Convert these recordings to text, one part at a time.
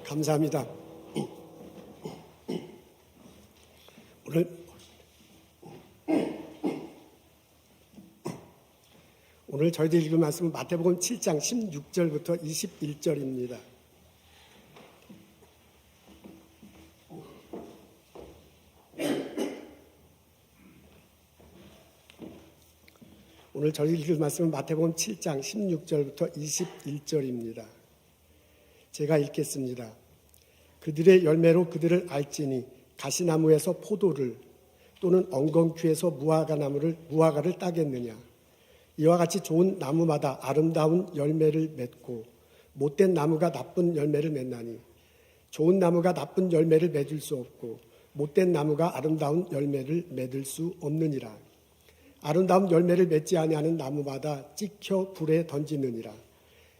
감사합니다. 오늘 저희들이 읽은 말씀은 마태복음 7장 16절부터 21절입니다. 오늘 저희 읽을 말씀은 마태복음 7장 16절부터 21절입니다. 제가 읽겠습니다. 그들의 열매로 그들을 알지니 가시나무에서 포도를 또는 엉겅퀴에서 무화과를 따겠느냐. 이와 같이 좋은 나무마다 아름다운 열매를 맺고 못된 나무가 나쁜 열매를 맺나니 좋은 나무가 나쁜 열매를 맺을 수 없고 못된 나무가 아름다운 열매를 맺을 수 없느니라. 아름다운 열매를 맺지 아니하는 나무마다 찍혀 불에 던지느니라.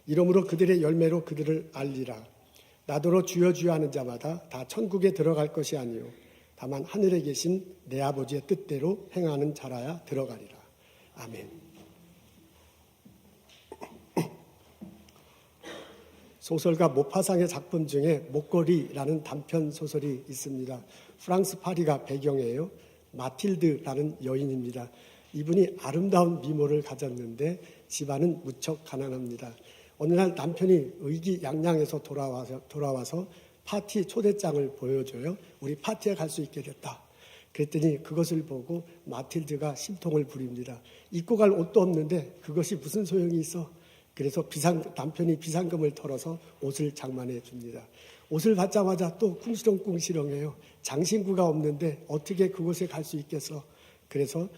이러므로 그들의 열매로 그들을 알리라. 나더러 주여 주여 하는 자마다 다 천국에 들어갈 것이 아니요 다만 하늘에 계신 내 아버지의 뜻대로 행하는 자라야 들어가리라. 아멘. 소설가 모파상의 작품 중에 목걸이라는 단편 소설이 있습니다. 프랑스 파리가 배경이에요. 마틸드라는 여인입니다. 이분이 아름다운 미모를 가졌는데 집안은 무척 가난합니다. 어느 날 남편이 의기양양해서 돌아와서 파티 초대장을 보여줘요. 우리 파티에 갈 수 있게 됐다. 그랬더니 그것을 보고 마틸드가 심통을 부립니다. 입고 갈 옷도 없는데 그것이 무슨 소용이 있어? 그래서 남편이 비상금을 털어서 옷을 장만해 줍니다. 옷을 받자마자 또 궁시렁궁시렁해요. 장신구가 없는데 어떻게 그곳에 갈 수 있겠어? 그래서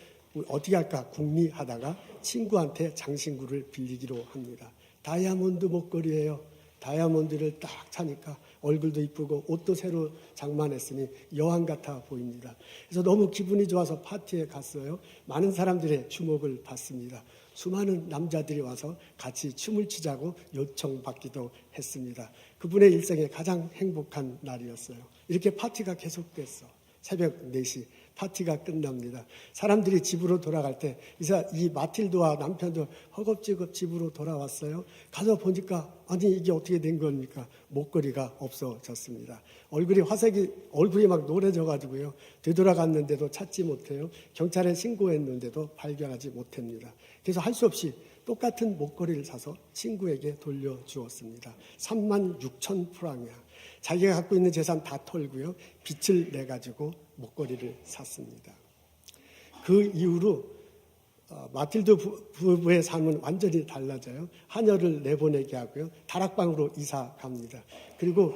어떻게 할까 궁리하다가 친구한테 장신구를 빌리기로 합니다. 다이아몬드 목걸이에요. 다이아몬드를 딱 차니까 얼굴도 이쁘고 옷도 새로 장만했으니 여왕 같아 보입니다. 그래서 너무 기분이 좋아서 파티에 갔어요. 많은 사람들의 주목을 받습니다. 수많은 남자들이 와서 같이 춤을 추자고 요청받기도 했습니다. 그분의 일생에 가장 행복한 날이었어요. 이렇게 파티가 계속됐어. 새벽 4시 파티가 끝납니다. 사람들이 집으로 돌아갈 때 이 마틸드와 남편도 허겁지겁 집으로 돌아왔어요. 가서 보니까 아니 이게 어떻게 된 겁니까? 목걸이가 없어졌습니다. 얼굴이 막 노래져가지고요. 되돌아갔는데도 찾지 못해요. 경찰에 신고했는데도 발견하지 못합니다. 그래서 할 수 없이 똑같은 목걸이를 사서 친구에게 돌려주었습니다. 36,000프랑이야. 자기가 갖고 있는 재산 다 털고요. 빚을 내가지고 목걸이를 샀습니다. 그 이후로 마틸드 부부의 삶은 완전히 달라져요. 하녀를 내보내게 하고요. 다락방으로 이사 갑니다. 그리고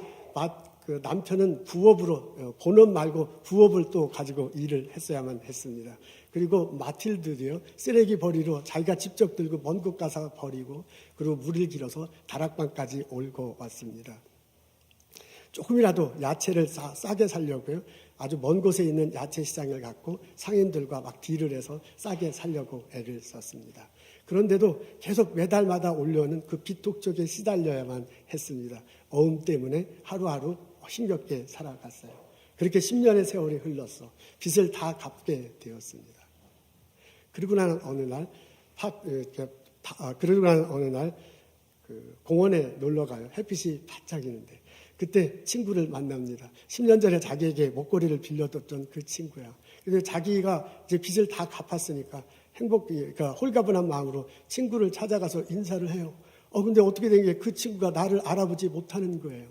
남편은 부업으로 본업 말고 부업을 또 가지고 일을 했어야만 했습니다. 그리고 마틸드도요. 쓰레기 버리러 자기가 직접 들고 먼 곳 가서 버리고 그리고 물을 길어서 다락방까지 올고 왔습니다. 조금이라도 야채를 싸게 살려고요. 아주 먼 곳에 있는 야채 시장을 갖고 상인들과 막 딜을 해서 싸게 살려고 애를 썼습니다. 그런데도 계속 매달마다 올려오는 그 빚독촉에 시달려야만 했습니다. 어음 때문에 하루하루 힘겹게 살아갔어요. 그렇게 10년의 세월이 흘렀어. 빚을 다 갚게 되었습니다. 그러고 난 어느 날 공원에 놀러 가요. 햇빛이 반짝이는데 그때 친구를 만납니다. 10년 전에 자기에게 목걸이를 빌려줬던 그 친구야. 그래서 자기가 이제 빚을 다 갚았으니까 그러니까 홀가분한 마음으로 친구를 찾아가서 인사를 해요. 근데 어떻게 된 게 그 친구가 나를 알아보지 못하는 거예요.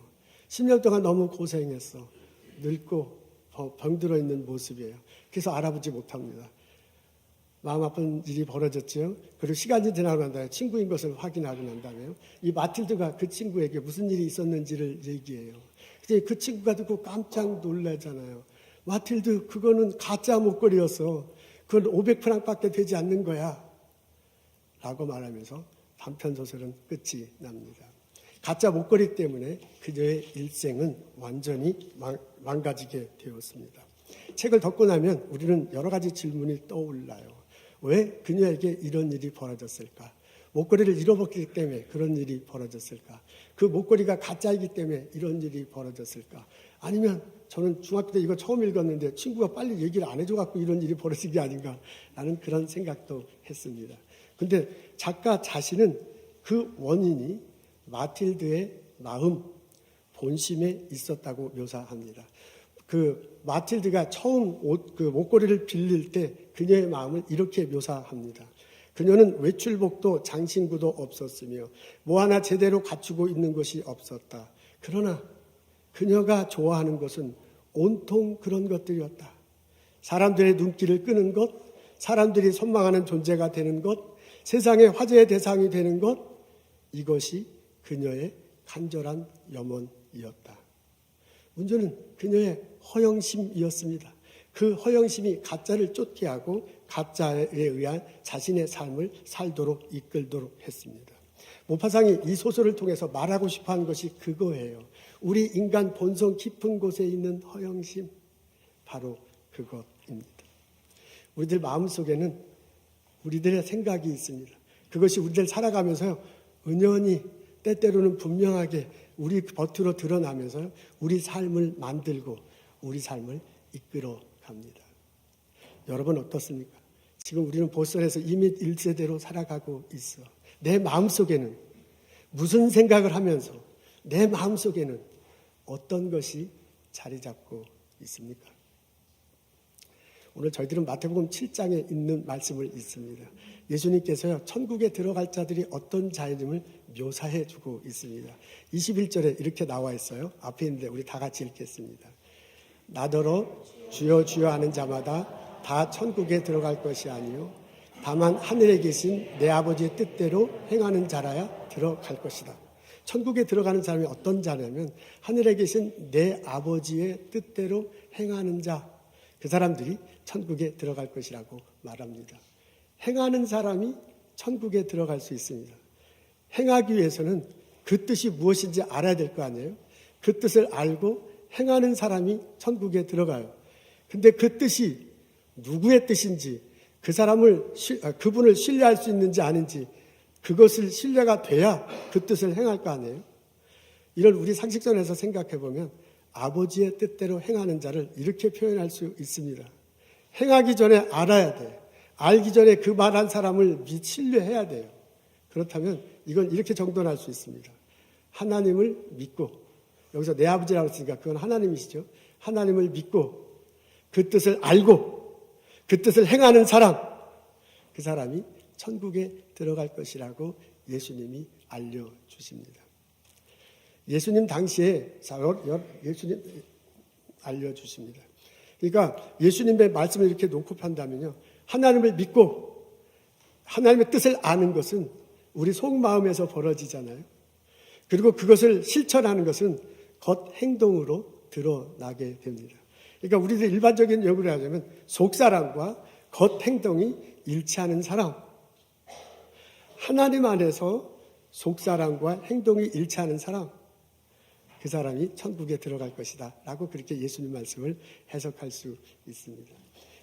10년 동안 너무 고생했어. 늙고 병들어 있는 모습이에요. 그래서 알아보지 못합니다. 마음 아픈 일이 벌어졌죠. 그리고 시간이 지나고 난 다음에 친구인 것을 확인하고 난 다음에요. 이 마틸드가 그 친구에게 무슨 일이 있었는지를 얘기해요. 근데 그 친구가 듣고 깜짝 놀라잖아요. 마틸드, 그거는 가짜 목걸이였어. 그건 500프랑밖에 되지 않는 거야. 라고 말하면서 단편 소설은 끝이 납니다. 가짜 목걸이 때문에 그녀의 일생은 완전히 망가지게 되었습니다. 책을 덮고 나면 우리는 여러 가지 질문이 떠올라요. 왜 그녀에게 이런 일이 벌어졌을까? 목걸이를 잃어버렸기 때문에 그런 일이 벌어졌을까? 그 목걸이가 가짜이기 때문에 이런 일이 벌어졌을까? 아니면 저는 중학교 때 이거 처음 읽었는데 친구가 빨리 얘기를 안 해줘갖고 이런 일이 벌어진 게 아닌가라는 그런 생각도 했습니다. 근데 작가 자신은 그 원인이 마틸드의 마음, 본심에 있었다고 묘사합니다. 그 마틸드가 처음 목걸이를 빌릴 때 그녀의 마음을 이렇게 묘사합니다. 그녀는 외출복도 장신구도 없었으며 뭐 하나 제대로 갖추고 있는 것이 없었다. 그러나 그녀가 좋아하는 것은 온통 그런 것들이었다. 사람들의 눈길을 끄는 것, 사람들이 선망하는 존재가 되는 것, 세상의 화제의 대상이 되는 것, 이것이 그녀의 간절한 염원이었다. 문제는 그녀의 허영심이었습니다. 그 허영심이 가짜를 쫓게 하고 가짜에 의한 자신의 삶을 살도록 이끌도록 했습니다. 모파상이 이 소설을 통해서 말하고 싶어하는 것이 그거예요. 우리 인간 본성 깊은 곳에 있는 허영심, 바로 그것입니다. 우리들 마음속에는 우리들의 생각이 있습니다. 그것이 우리들 살아가면서요, 은연히 때때로는 분명하게 우리 겉으로 드러나면서 우리 삶을 만들고 우리 삶을 이끌어 갑니다. 여러분 어떻습니까? 지금 우리는 보살에서 이미 1세대로 살아가고 있어. 내 마음속에는 무슨 생각을 하면서 내 마음속에는 어떤 것이 자리 잡고 있습니까? 오늘 저희들은 마태복음 7장에 있는 말씀을 읽습니다. 예수님께서요, 천국에 들어갈 자들이 어떤 자임을 묘사해 주고 있습니다. 21절에 이렇게 나와 있어요. 앞에 있는데 우리 다 같이 읽겠습니다. 나더러 주여 주여 하는 자마다 다 천국에 들어갈 것이 아니요 다만 하늘에 계신 내 아버지의 뜻대로 행하는 자라야 들어갈 것이다. 천국에 들어가는 사람이 어떤 자냐면 하늘에 계신 내 아버지의 뜻대로 행하는 자, 그 사람들이 천국에 들어갈 것이라고 말합니다. 행하는 사람이 천국에 들어갈 수 있습니다. 행하기 위해서는 그 뜻이 무엇인지 알아야 될 거 아니에요? 그 뜻을 알고 행하는 사람이 천국에 들어가요. 근데 그 뜻이 누구의 뜻인지, 그분을 신뢰할 수 있는지 아닌지, 그것을 신뢰가 돼야 그 뜻을 행할 거 아니에요? 이걸 우리 상식선에서 생각해 보면 아버지의 뜻대로 행하는 자를 이렇게 표현할 수 있습니다. 행하기 전에 알아야 돼. 알기 전에 그 말한 사람을 신뢰해야 돼요. 그렇다면 이건 이렇게 정돈할 수 있습니다. 하나님을 믿고, 여기서 내 아버지라고 했으니까 그건 하나님이시죠. 하나님을 믿고 그 뜻을 알고 그 뜻을 행하는 사람, 그 사람이 천국에 들어갈 것이라고 예수님이 알려주십니다. 예수님 당시에 예수님 알려주십니다. 그러니까 예수님의 말씀을 이렇게 놓고 판다면요, 하나님을 믿고 하나님의 뜻을 아는 것은 우리 속마음에서 벌어지잖아요. 그리고 그것을 실천하는 것은 겉 행동으로 드러나게 됩니다. 그러니까 우리들 일반적인 용어로 하자면 속사람과 겉 행동이 일치하는 사람, 하나님 안에서 속사람과 행동이 일치하는 사람, 그 사람이 천국에 들어갈 것이다 라고 그렇게 예수님 말씀을 해석할 수 있습니다.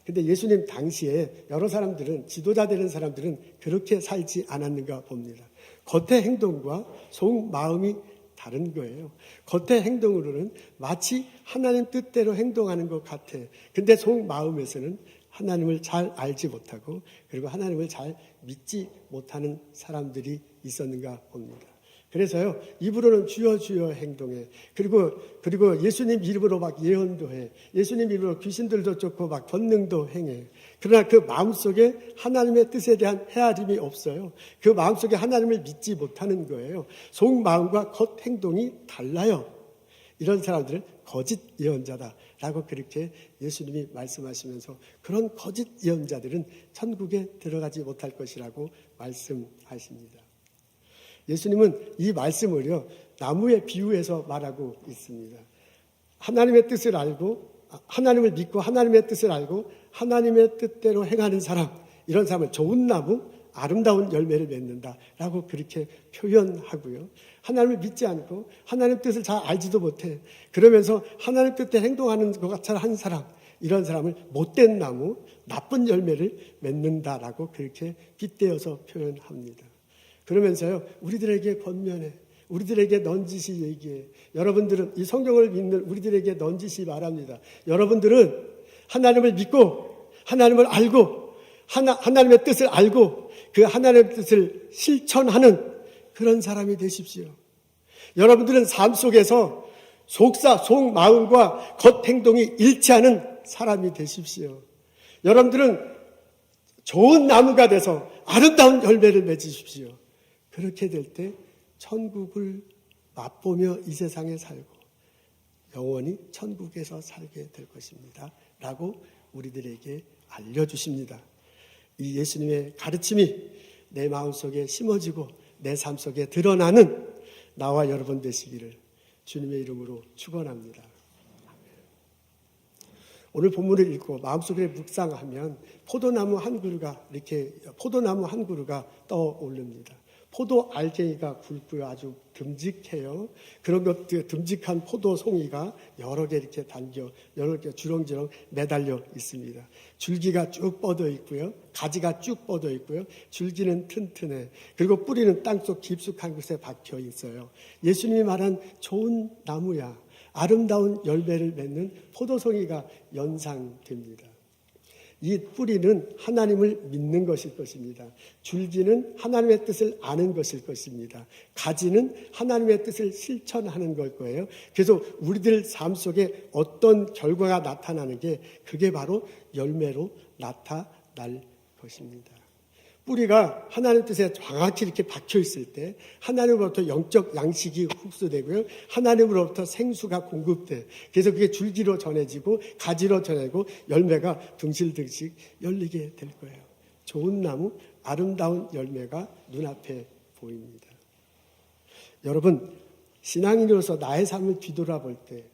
근데 예수님 당시에 여러 사람들은, 지도자 되는 사람들은 그렇게 살지 않았는가 봅니다. 겉의 행동과 속 마음이 다른 거예요. 겉의 행동으로는 마치 하나님 뜻대로 행동하는 것 같아. 근데 속 마음에서는 하나님을 잘 알지 못하고 그리고 하나님을 잘 믿지 못하는 사람들이 있었는가 봅니다. 그래서요, 입으로는 주여 주여 행동해. 그리고 예수님 이름으로 막 예언도 해. 예수님 이름으로 귀신들도 쫓고 막 권능도 행해. 그러나 그 마음속에 하나님의 뜻에 대한 헤아림이 없어요. 그 마음속에 하나님을 믿지 못하는 거예요. 속마음과 겉 행동이 달라요. 이런 사람들은 거짓 예언자다라고 그렇게 예수님이 말씀하시면서 그런 거짓 예언자들은 천국에 들어가지 못할 것이라고 말씀하십니다. 예수님은 이 말씀을요, 나무에 비유해서 말하고 있습니다. 하나님의 뜻을 알고, 하나님을 믿고 하나님의 뜻을 알고 하나님의 뜻대로 행하는 사람, 이런 사람을 좋은 나무, 아름다운 열매를 맺는다라고 그렇게 표현하고요. 하나님을 믿지 않고 하나님 뜻을 잘 알지도 못해. 그러면서 하나님 뜻대로 행동하는 것 같이 한 사람, 이런 사람을 못된 나무, 나쁜 열매를 맺는다라고 그렇게 빗대어서 표현합니다. 그러면서요, 우리들에게 권면해, 우리들에게 넌지시 얘기해. 여러분들은 이 성경을 믿는 우리들에게 넌지시 말합니다. 여러분들은 하나님을 믿고 하나님을 알고 하나님의 뜻을 알고 그 하나님의 뜻을 실천하는 그런 사람이 되십시오. 여러분들은 삶 속에서 속마음과 겉행동이 일치하는 사람이 되십시오. 여러분들은 좋은 나무가 돼서 아름다운 열매를 맺으십시오. 그렇게 될 때 천국을 맛보며 이 세상에 살고 영원히 천국에서 살게 될 것입니다. 라고 우리들에게 알려주십니다. 이 예수님의 가르침이 내 마음속에 심어지고 내 삶 속에 드러나는 나와 여러분 되시기를 주님의 이름으로 축원합니다. 오늘 본문을 읽고 마음속에 묵상하면 포도나무 한 그루가 떠오릅니다. 포도 알갱이가 굵고요, 아주 듬직해요. 그런 것들 듬직한 포도 송이가 여러 개 이렇게 여러 개 주렁주렁 매달려 있습니다. 줄기가 쭉 뻗어 있고요, 가지가 쭉 뻗어 있고요, 줄기는 튼튼해. 그리고 뿌리는 땅속 깊숙한 곳에 박혀 있어요. 예수님이 말한 좋은 나무야, 아름다운 열매를 맺는 포도송이가 연상됩니다. 이 뿌리는 하나님을 믿는 것일 것입니다. 줄기는 하나님의 뜻을 아는 것일 것입니다. 가지는 하나님의 뜻을 실천하는 걸 거예요. 그래서 우리들 삶 속에 어떤 결과가 나타나는 게 그게 바로 열매로 나타날 것입니다. 뿌리가 하나님 뜻에 정확히 이렇게 박혀 있을 때 하나님으로부터 영적 양식이 흡수되고요, 하나님으로부터 생수가 공급돼. 그래서 그게 줄기로 전해지고 가지로 전해지고 열매가 둥실둥실 열리게 될 거예요. 좋은 나무, 아름다운 열매가 눈앞에 보입니다. 여러분, 신앙인으로서 나의 삶을 뒤돌아볼 때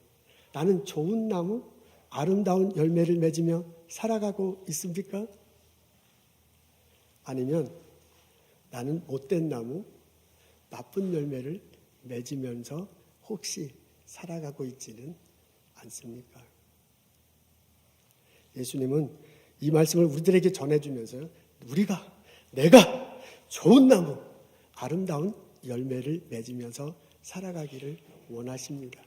나는 좋은 나무, 아름다운 열매를 맺으며 살아가고 있습니까? 아니면 나는 못된 나무, 나쁜 열매를 맺으면서 혹시 살아가고 있지는 않습니까? 예수님은 이 말씀을 우리들에게 전해주면서요, 내가 좋은 나무, 아름다운 열매를 맺으면서 살아가기를 원하십니다.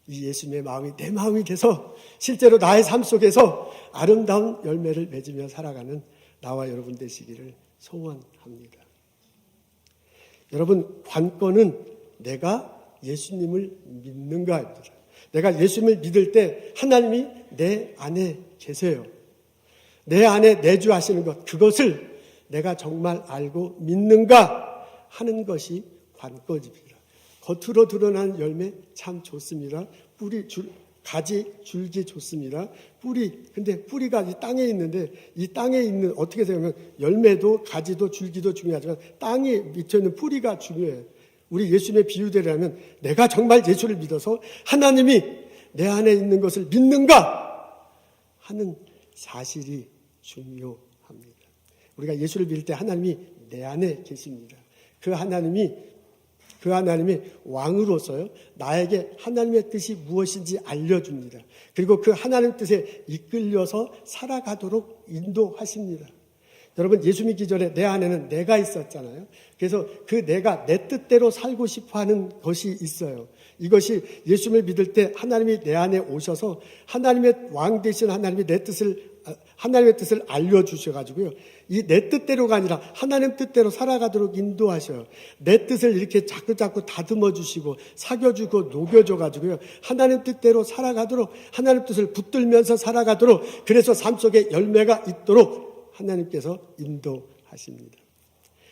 이 예수님의 마음이 내 마음이 돼서 실제로 나의 삶 속에서 아름다운 열매를 맺으며 살아가는 나와 여러분 되시기를 소원합니다. 여러분, 관건은 내가 예수님을 믿는가입니다. 내가 예수님을 믿을 때 하나님이 내 안에 계세요. 내 안에 내주하시는 것, 그것을 내가 정말 알고 믿는가 하는 것이 관건입니다. 겉으로 드러나는 열매 참 좋습니다. 가지, 줄기 좋습니다. 근데 뿌리가 이 땅에 있는데, 이 땅에 있는, 어떻게 생각하면 열매도 가지도 줄기도 중요하지만 땅에 밑에는 뿌리가 중요해요. 우리 예수님의 비유대로 하면 내가 정말 예수를 믿어서 하나님이 내 안에 있는 것을 믿는가 하는 사실이 중요합니다. 우리가 예수를 믿을 때 하나님이 내 안에 계십니다. 그 하나님이 왕으로서요, 나에게 하나님의 뜻이 무엇인지 알려줍니다. 그리고 그 하나님의 뜻에 이끌려서 살아가도록 인도하십니다. 여러분, 예수 믿기 전에 내 안에는 내가 있었잖아요. 그래서 그 내가 내 뜻대로 살고 싶어 하는 것이 있어요. 이것이 예수를 믿을 때 하나님이 내 안에 오셔서 하나님의 왕 되신 하나님이 하나님의 뜻을 알려주셔가지고요, 이 내 뜻대로가 아니라 하나님 뜻대로 살아가도록 인도하셔요. 내 뜻을 이렇게 자꾸 다듬어 주시고 사겨주고 녹여줘가지고요, 하나님 뜻대로 살아가도록, 하나님 뜻을 붙들면서 살아가도록, 그래서 삶 속에 열매가 있도록 하나님께서 인도하십니다.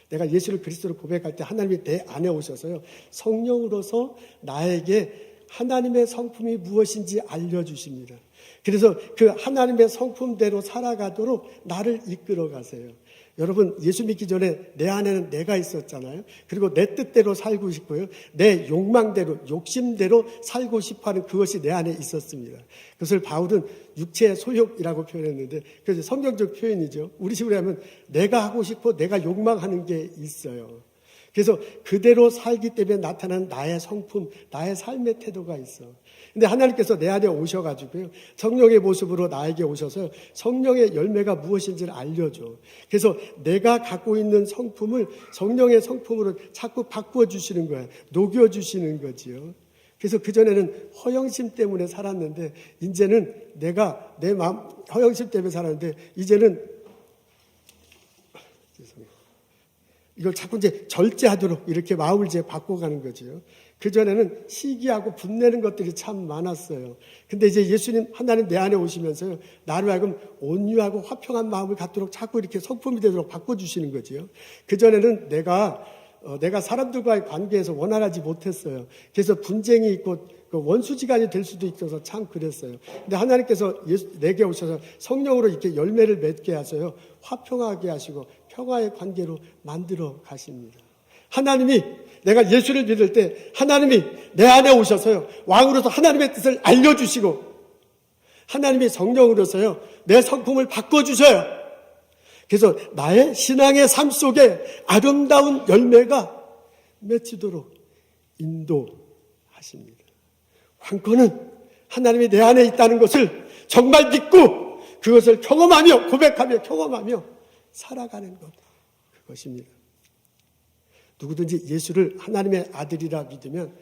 내가 예수를 그리스도로 고백할 때 하나님이 내 안에 오셔서요, 성령으로서 나에게 하나님의 성품이 무엇인지 알려주십니다. 그래서 그 하나님의 성품대로 살아가도록 나를 이끌어 가세요. 여러분, 예수 믿기 전에 내 안에는 내가 있었잖아요. 그리고 내 뜻대로 살고 싶고요, 내 욕망대로, 욕심대로 살고 싶어하는 그것이 내 안에 있었습니다. 그것을 바울은 육체의 소욕이라고 표현했는데, 그래서 성경적 표현이죠. 우리 식으로 하면 내가 하고 싶고 내가 욕망하는 게 있어요. 그래서 그대로 살기 때문에 나타나는 나의 성품, 나의 삶의 태도가 있어. 근데 하나님께서 내 안에 오셔가지고요, 성령의 모습으로 나에게 오셔서 성령의 열매가 무엇인지를 알려줘. 그래서 내가 갖고 있는 성품을 성령의 성품으로 자꾸 바꿔주시는 거야. 녹여주시는 거지요. 그래서 그전에는 허영심 때문에 살았는데, 이제는 내가 내 마음, 허영심 때문에 살았는데, 이제는 이걸 자꾸 이제 절제하도록 이렇게 마음을 이제 바꿔가는 거죠. 그전에는 시기하고 분내는 것들이 참 많았어요. 근데 이제 예수님 하나님 내 안에 오시면서요, 나로 하여금 온유하고 화평한 마음을 갖도록 자꾸 이렇게 성품이 되도록 바꿔주시는 거지요. 그전에는 내가 사람들과의 관계에서 원활하지 못했어요. 그래서 분쟁이 있고 원수지간이 될 수도 있어서 참 그랬어요. 근데 하나님께서 내게 오셔서 성령으로 이렇게 열매를 맺게 하셔요, 화평하게 하시고 평화의 관계로 만들어 가십니다. 하나님이, 내가 예수를 믿을 때 하나님이 내 안에 오셔서요, 왕으로서 하나님의 뜻을 알려주시고 하나님이 성령으로서요 내 성품을 바꿔주셔요. 그래서 나의 신앙의 삶 속에 아름다운 열매가 맺히도록 인도하십니다. 관건은 하나님이 내 안에 있다는 것을 정말 믿고 그것을 경험하며 고백하며 경험하며 살아가는 것, 그것입니다. 누구든지 예수를 하나님의 아들이라 믿으면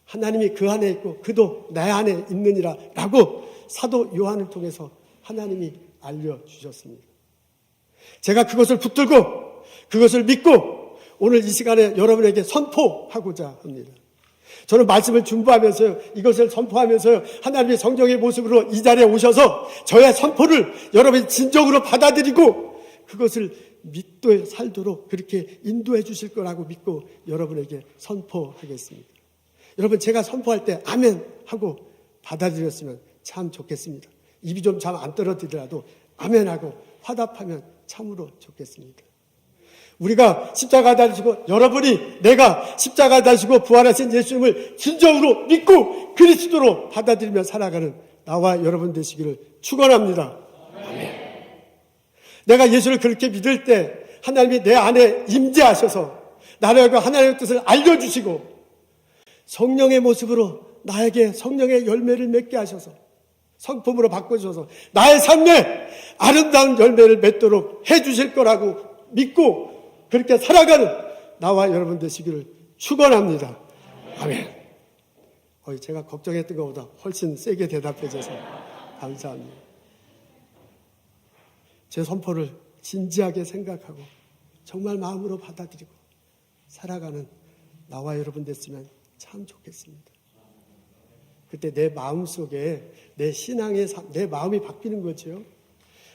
하나님이 그 안에 있고 그도 내 안에 있느니라 라고 사도 요한을 통해서 하나님이 알려주셨습니다. 제가 그것을 붙들고 그것을 믿고 오늘 이 시간에 여러분에게 선포하고자 합니다. 저는 말씀을 준비하면서요, 이것을 선포하면서요, 하나님의 성령의 모습으로 이 자리에 오셔서 저의 선포를 여러분이 진정으로 받아들이고 그것을 믿도에 살도록 그렇게 인도해 주실 거라고 믿고 여러분에게 선포하겠습니다. 여러분, 제가 선포할 때 아멘 하고 받아들였으면 참 좋겠습니다. 입이 좀 잘 안 떨어지더라도 아멘 하고 화답하면 참으로 좋겠습니다. 우리가 십자가 달리시고, 여러분이 내가 십자가 달리시고 부활하신 예수님을 진정으로 믿고 그리스도로 받아들이며 살아가는 나와 여러분 되시기를 축원합니다. 아멘. 내가 예수를 그렇게 믿을 때 하나님이 내 안에 임재하셔서 나를 하나님의 뜻을 알려주시고 성령의 모습으로 나에게 성령의 열매를 맺게 하셔서 성품으로 바꿔주셔서 나의 삶에 아름다운 열매를 맺도록 해주실 거라고 믿고 그렇게 살아가는 나와 여러분 되시기를 축원합니다. 아멘. 제가 걱정했던 것보다 훨씬 세게 대답해 줘서 감사합니다. 제 선포를 진지하게 생각하고 정말 마음으로 받아들이고 살아가는 나와 여러분 됐으면 참 좋겠습니다. 그때 내 마음 속에 내 신앙의 삶, 내 마음이 바뀌는 거죠.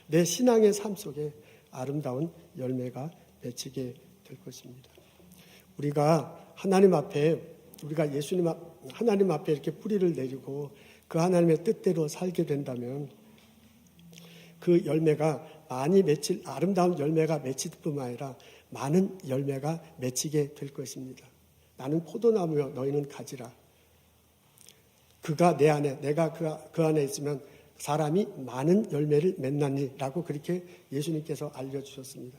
내 신앙의 삶 속에 아름다운 열매가 맺히게 될 것입니다. 우리가 하나님 앞에, 우리가 예수님 하나님 앞에 이렇게 뿌리를 내리고 그 하나님의 뜻대로 살게 된다면 그 열매가 많이 맺힐, 아름다운 열매가 맺힐 뿐만 아니라 많은 열매가 맺히게 될 것입니다. 나는 포도나무여 너희는 가지라. 그가 내 안에, 내가 그 안에 있으면 사람이 많은 열매를 맺나니라고 그렇게 예수님께서 알려주셨습니다.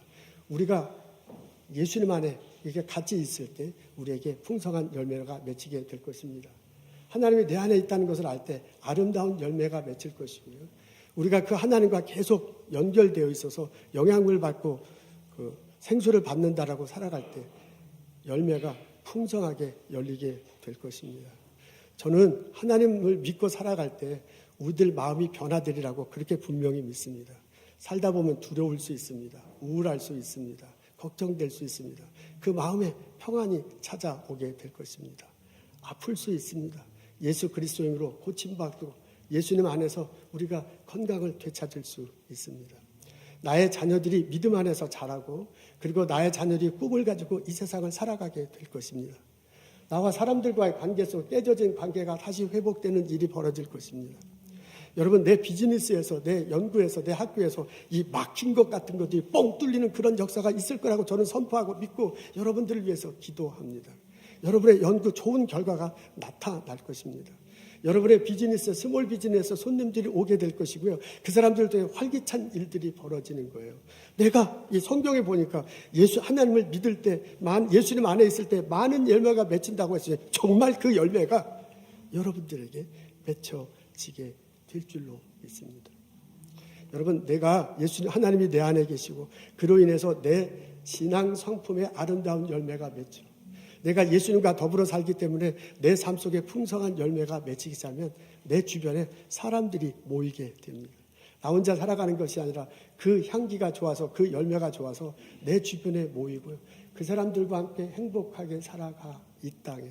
우리가 예수님 안에 이렇게 같이 있을 때 우리에게 풍성한 열매가 맺히게 될 것입니다. 하나님이 내 안에 있다는 것을 알 때 아름다운 열매가 맺힐 것이고요. 우리가 그 하나님과 계속 연결되어 있어서 영향을 받고 그 생수를 받는다라고 살아갈 때 열매가 풍성하게 열리게 될 것입니다. 저는 하나님을 믿고 살아갈 때 우리들 마음이 변화되리라고 그렇게 분명히 믿습니다. 살다 보면 두려울 수 있습니다. 우울할 수 있습니다. 걱정될 수 있습니다. 그 마음에 평안이 찾아오게 될 것입니다. 아플 수 있습니다. 예수 그리스도인으로 고침받고 예수님 안에서 우리가 건강을 되찾을 수 있습니다. 나의 자녀들이 믿음 안에서 자라고 그리고 나의 자녀들이 꿈을 가지고 이 세상을 살아가게 될 것입니다. 나와 사람들과의 관계 속 깨져진 관계가 다시 회복되는 일이 벌어질 것입니다. 여러분, 내 비즈니스에서, 내 연구에서, 내 학교에서 이 막힌 것 같은 것들이 뻥 뚫리는 그런 역사가 있을 거라고 저는 선포하고 믿고 여러분들을 위해서 기도합니다. 여러분의 연구 좋은 결과가 나타날 것입니다. 여러분의 비즈니스, 스몰 비즈니스 손님들이 오게 될 것이고요. 그 사람들도 활기찬 일들이 벌어지는 거예요. 내가 이 성경에 보니까 하나님을 믿을 때, 예수님 안에 있을 때 많은 열매가 맺힌다고 했어요. 정말 그 열매가 여러분들에게 맺혀지게 될 줄로 믿습니다. 여러분, 내가 하나님이 내 안에 계시고 그로 인해서 내 신앙 성품의 아름다운 열매가 맺혀. 내가 예수님과 더불어 살기 때문에 내 삶 속에 풍성한 열매가 맺히기 시작하면 내 주변에 사람들이 모이게 됩니다. 나 혼자 살아가는 것이 아니라 그 향기가 좋아서 그 열매가 좋아서 내 주변에 모이고요. 그 사람들과 함께 행복하게 살아가 이 땅에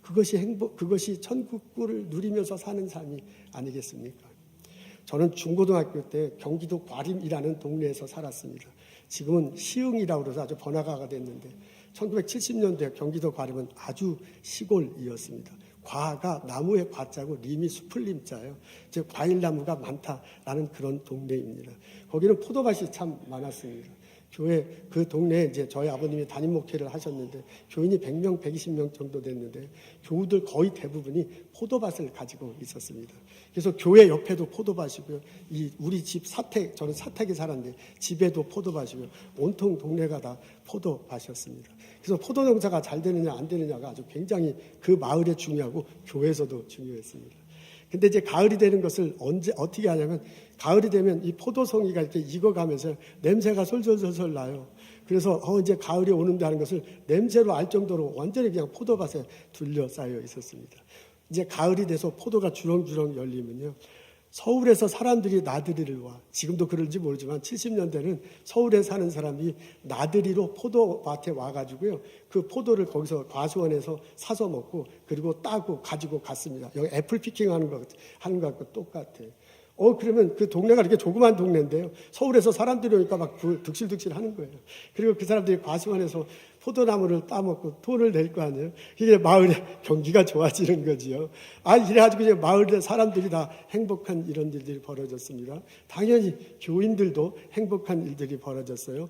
그것이 천국을 누리면서 사는 삶이 아니겠습니까? 저는 중고등학교 때 경기도 과림이라는 동네에서 살았습니다. 지금은 시흥이라고 해서 아주 번화가가 됐는데 1970년대 경기도 과림은 아주 시골이었습니다. 과가 나무의 과자고 림이 숲을 림자예요. 즉 과일나무가 많다라는 그런 동네입니다. 거기는 포도밭이 참 많았습니다. 교회 그 동네에 이제 저희 아버님이 담임 목회를 하셨는데 교인이 100명, 120명 정도 됐는데 교우들 거의 대부분이 포도밭을 가지고 있었습니다. 그래서 교회 옆에도 포도밭이고요. 우리 집 저는 사택에 살았는데 집에도 포도밭이고요. 온통 동네가 다 포도밭이었습니다. 그래서 포도 농사가 잘 되느냐 안 되느냐가 아주 굉장히 그 마을에 중요하고 교회에서도 중요했습니다. 근데 이제 가을이 되는 것을 어떻게 하냐면 가을이 되면 이 포도송이가 이렇게 익어가면서 냄새가 솔솔솔솔 나요. 그래서 이제 가을이 오는다 하는 것을 냄새로 알 정도로 완전히 그냥 포도밭에 둘러싸여 있었습니다. 이제 가을이 돼서 포도가 주렁주렁 열리면요. 서울에서 사람들이 나들이를 와. 지금도 그런지 모르지만 70년대는 서울에 사는 사람이 나들이로 포도밭에 와가지고요. 그 포도를 거기서 과수원에서 사서 먹고 그리고 따고 가지고 갔습니다. 여기 애플 피킹 하는 것과 똑같아요. 그러면 그 동네가 이렇게 조그만 동네인데요. 서울에서 사람들이 오니까 막 득실득실 하는 거예요. 그리고 그 사람들이 과수원에서 포도나무를 따먹고 돈을 낼 거 아니에요. 이게 마을의 경기가 좋아지는 거지요. 이래가지고 이제 마을의 사람들이 다 행복한 이런 일들이 벌어졌습니다. 당연히 교인들도 행복한 일들이 벌어졌어요.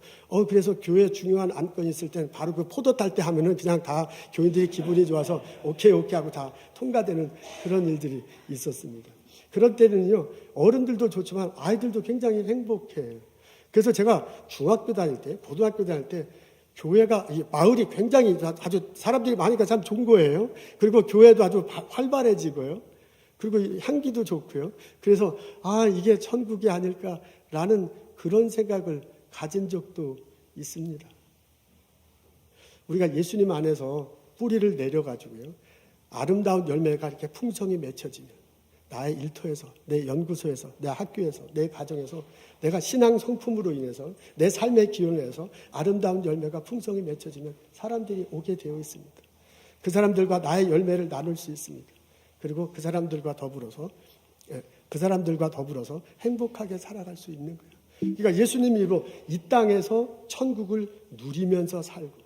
그래서 교회에 중요한 안건이 있을 때는 바로 그 포도 딸 때 하면은 그냥 다 교인들이 기분이 좋아서 오케이 하고 다 통과되는 그런 일들이 있었습니다. 그럴 때는요, 어른들도 좋지만 아이들도 굉장히 행복해요. 그래서 제가 중학교 다닐 때, 고등학교 다닐 때 교회가, 마을이 굉장히 아주 사람들이 많으니까 참 좋은 거예요. 그리고 교회도 아주 활발해지고요. 그리고 향기도 좋고요. 그래서, 이게 천국이 아닐까라는 그런 생각을 가진 적도 있습니다. 우리가 예수님 안에서 뿌리를 내려가지고요. 아름다운 열매가 이렇게 풍성히 맺혀지면 나의 일터에서, 내 연구소에서, 내 학교에서, 내 가정에서 내가 신앙 성품으로 인해서 내 삶의 기운을 해서 아름다운 열매가 풍성히 맺혀지면 사람들이 오게 되어 있습니다. 그 사람들과 나의 열매를 나눌 수 있습니다. 그리고 그 사람들과 더불어서 행복하게 살아갈 수 있는 거예요. 그러니까 예수님으로 이 땅에서 천국을 누리면서 살고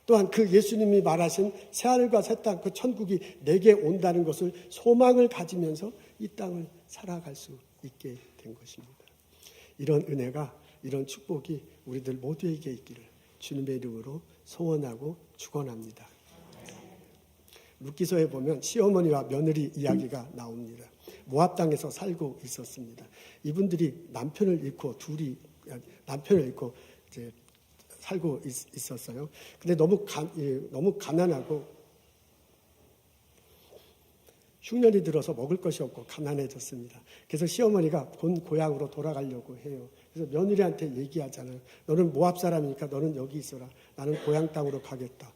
또한 그 예수님이 말하신 새하늘과 새 땅, 그 천국이 내게 온다는 것을 소망을 가지면서 이 땅을 살아갈 수 있게 된 것입니다. 이런 은혜가, 이런 축복이 우리들 모두에게 있기를 주님의 이름으로 소원하고 축원합니다. 룻기서에 보면 시어머니와 며느리 이야기가 나옵니다. 모압 땅에서 살고 있었습니다. 이분들이 남편을 잃고 이제 살고 있었어요. 근데 너무 가난하고 흉년이 들어서 먹을 것이 없고 가난해졌습니다. 그래서 시어머니가 본 고향으로 돌아가려고 해요. 그래서 며느리한테 얘기하잖아요. 너는 모압 사람이니까 너는 여기 있어라. 나는 고향 땅으로 가겠다.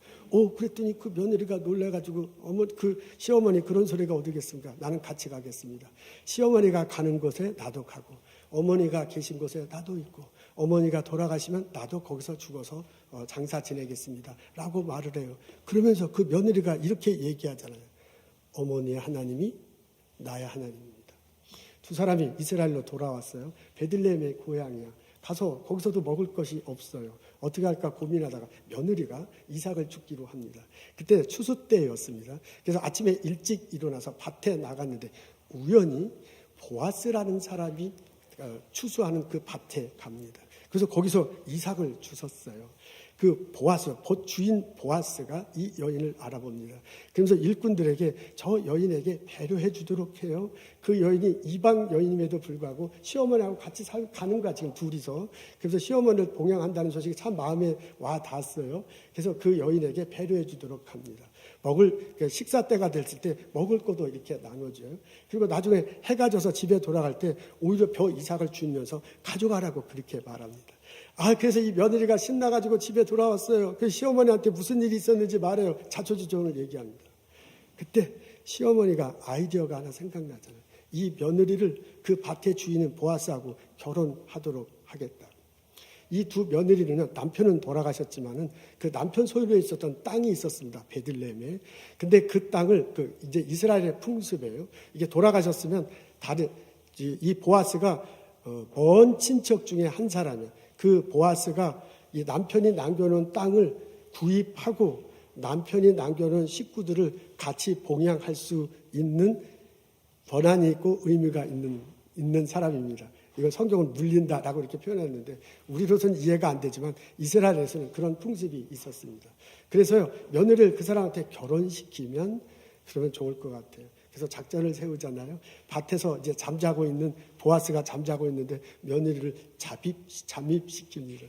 그랬더니 그 며느리가 놀래가지고 그 시어머니 그런 소리가 어디겠습니까? 나는 같이 가겠습니다. 시어머니가 가는 곳에 나도 가고 어머니가 계신 곳에 나도 있고 어머니가 돌아가시면 나도 거기서 죽어서 장사 지내겠습니다. 라고 말을 해요. 그러면서 그 며느리가 이렇게 얘기하잖아요. 어머니의 하나님이 나의 하나님입니다. 두 사람이 이스라엘로 돌아왔어요. 베들레헴의 고향이야. 가서 거기서도 먹을 것이 없어요. 어떻게 할까 고민하다가 며느리가 이삭을 죽기로 합니다. 그때 추수 때였습니다. 그래서 아침에 일찍 일어나서 밭에 나갔는데 우연히 보아스라는 사람이 추수하는 그 밭에 갑니다. 그래서 거기서 이삭을 주셨어요. 그 주인 보아스가 이 여인을 알아봅니다. 그러면서 일꾼들에게 저 여인에게 배려해 주도록 해요. 그 여인이 이방 여인임에도 불구하고 시어머니하고 같이 가는 거야, 지금 둘이서. 그래서 시어머니를 봉양한다는 소식이 참 마음에 와 닿았어요. 그래서 그 여인에게 배려해 주도록 합니다. 식사 때가 됐을 때 먹을 것도 이렇게 나눠줘요. 그리고 나중에 해가 져서 집에 돌아갈 때 오히려 벼 이삭을 주면서 가져가라고 그렇게 말합니다. 그래서 이 며느리가 신나가지고 집에 돌아왔어요. 그 시어머니한테 무슨 일이 있었는지 말해요. 자초지종을 얘기합니다. 그때 시어머니가 아이디어가 하나 생각나잖아요. 이 며느리를 그 밭의 주인인 보아스하고 결혼하도록 하겠다. 이 두 며느리는 남편은 돌아가셨지만은 그 남편 소유로 있었던 땅이 있었습니다. 베들레헴에. 근데 그 땅을 이제 이스라엘의 풍습이에요. 이게 돌아가셨으면 이 보아스가 먼 친척 중에 한 사람이에요. 그 보아스가 이 남편이 남겨놓은 땅을 구입하고 남편이 남겨놓은 식구들을 같이 봉양할 수 있는 권한이 있고 의미가 있는 사람입니다. 이걸 성경은 물린다라고 이렇게 표현했는데 우리로서는 이해가 안 되지만 이스라엘에서는 그런 풍습이 있었습니다. 그래서요, 며느리를 그 사람한테 결혼시키면 그러면 좋을 것 같아요. 그래서 작전을 세우잖아요. 밭에서 이제 보아스가 잠자고 있는데 며느리를 잠입시킵니다.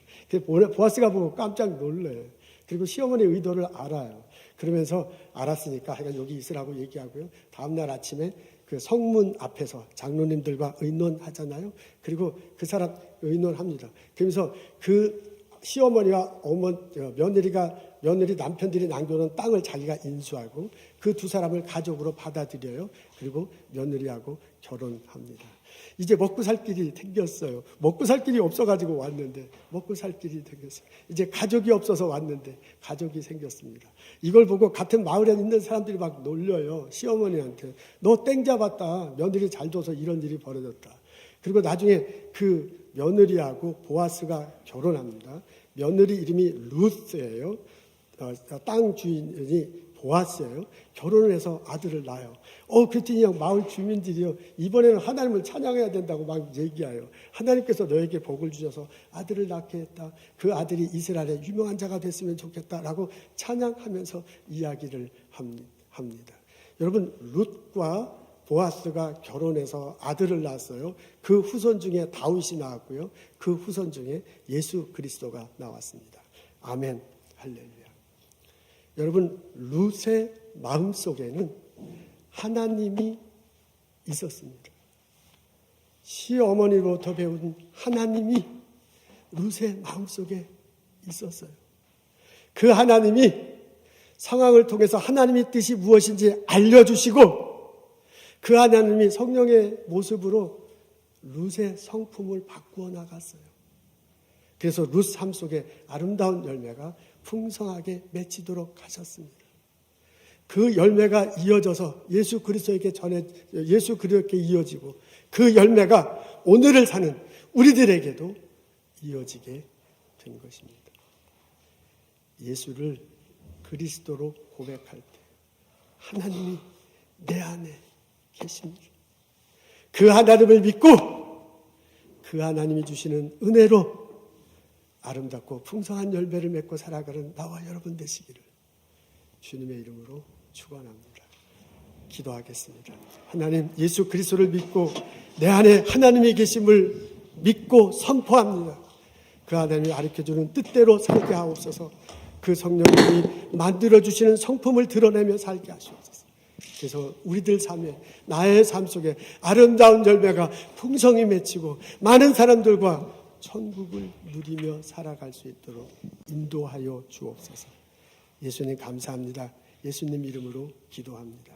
보아스가 보고 깜짝 놀래요. 그리고 시어머니의 의도를 알아요. 그러면서 알았으니까 하여간 여기 있으라고 얘기하고요. 다음날 아침에 그 성문 앞에서 장로님들과 의논하잖아요. 그리고 그 사람 의논합니다. 그러면서 그 시어머니와 며느리 남편들이 남겨놓은 땅을 자기가 인수하고 그 두 사람을 가족으로 받아들여요. 그리고 며느리하고 결혼합니다. 이제 먹고 살 길이 생겼어요. 먹고 살 길이 없어가지고 왔는데 먹고 살 길이 생겼어요. 이제 가족이 없어서 왔는데 가족이 생겼습니다. 이걸 보고 같은 마을에 있는 사람들이 막 놀려요. 시어머니한테. 너 땡 잡았다. 며느리 잘 둬서 이런 일이 벌어졌다. 그리고 나중에 그 며느리하고 보아스가 결혼합니다. 며느리 이름이 루스예요. 땅 주인이 보아스예요. 결혼을 해서 아들을 낳아요. 그랬더니 마을 주민들이요, 이번에는 하나님을 찬양해야 된다고 막 얘기해요. 하나님께서 너에게 복을 주셔서 아들을 낳게 했다. 그 아들이 이스라엘의 유명한 자가 됐으면 좋겠다라고 찬양하면서 이야기를 합니다. 여러분, 룻과 보아스가 결혼해서 아들을 낳았어요. 그 후손 중에 다윗이 나왔고요. 그 후손 중에 예수 그리스도가 나왔습니다. 아멘, 할렐루야. 여러분, 룻의 마음속에는 하나님이 있었습니다. 시어머니로부터 배운 하나님이 룻의 마음속에 있었어요. 그 하나님이 상황을 통해서 하나님의 뜻이 무엇인지 알려주시고 그 하나님이 성령의 모습으로 룻의 성품을 바꾸어 나갔어요. 그래서 룻 삶 속에 아름다운 열매가 풍성하게 맺히도록 하셨습니다. 그 열매가 이어져서 예수 그리스도에게 이어지고 그 열매가 오늘을 사는 우리들에게도 이어지게 된 것입니다. 예수를 그리스도로 고백할 때 하나님이 내 안에 계십니다. 그 하나님을 믿고 그 하나님이 주시는 은혜로 아름답고 풍성한 열매를 맺고 살아가는 나와 여러분 되시기를 주님의 이름으로 축원합니다. 기도하겠습니다. 하나님, 예수 그리스도를 믿고 내 안에 하나님이 계심을 믿고 선포합니다. 그 하나님이 가르쳐주는 뜻대로 살게 하옵소서. 그 성령님이 만들어주시는 성품을 드러내며 살게 하시옵소서. 그래서 우리들 삶에, 나의 삶 속에 아름다운 열매가 풍성히 맺히고 많은 사람들과 천국을 누리며 살아갈 수 있도록 인도하여 주옵소서. 예수님 감사합니다. 예수님 이름으로 기도합니다.